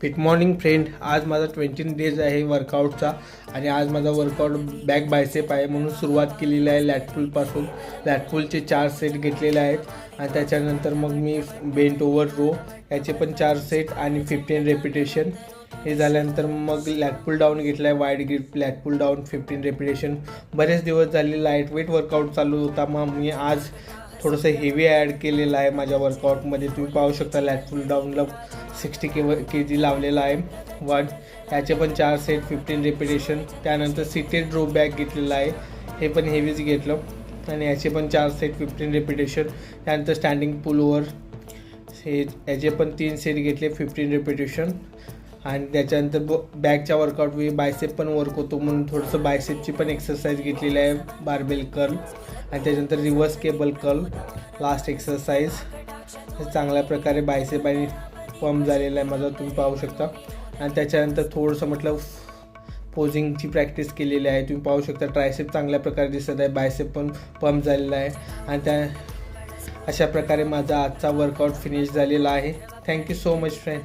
Good morning friend. आज माझा 20 days आहे वर्कआउटचा आणि आज माझा वर्कआउट बॅक बायसेप आहे म्हणून सुरुवात केलेली आहे लॅटपुलपासून. लॅटपुलचे 4 सेट घेतलेले आहेत आणि त्याच्यानंतर मग मी बेंट ओव्हर रो याचे पण 4 सेट आणि 15 रेपिटेशन. हे झाल्यानंतर मग लॅटपुल डाऊन घेतला आहे, वाईड ग्रिप लॅटपुल डाऊन 15 रेपिटेशन. बरेच दिवस झाले लाईट वेट वर्कआउट चालू होता, मग मी आज थोडंसं हेवी ॲड केलेलं आहे माझ्या वर्कआउटमध्ये. तुम्ही पाहू शकता लॅटपुल डाऊनला 60 kg लावलेला आहे. याचे पण 4 सेट 15 रेपिटेशन. त्यानंतर सीटेड रो बॅक घेतलेला आहे, हे पण हेवीच घेतलं आणि याचे पण 4 सेट 15 रेपिटेशन. त्यानंतर स्टँडिंग पुल ओव्हर याचे पण 3 सेट घेतले 15 रेपिटेशन. आणि त्याच्यानंतर बॅकच्या वर्कआउट बायसेप पण वर्क होतो म्हणून थोडंसं बायसेपची पण एक्सरसाइज घेतलेली आहे, बारबेल कर्ल. आणि त्याच्यानंतर reverse cable curl last exercise. चांगल्या प्रकारे बायसेप आणि पंप झालेला आहे माझा, तुम्ही पाहू शकता. आणि त्याच्यानंतर थोडंसं म्हटलं पोझिंगची प्रॅक्टिस केलेली आहे, तुम्ही पाहू शकता. ट्रायसेप चांगल्या प्रकारे दिसत आहे, बायसेप पण पंप झालेला आहे. आणि अशा प्रकारे माझा आजचा वर्कआउट फिनिश झालेला आहे. Thank you so much friend.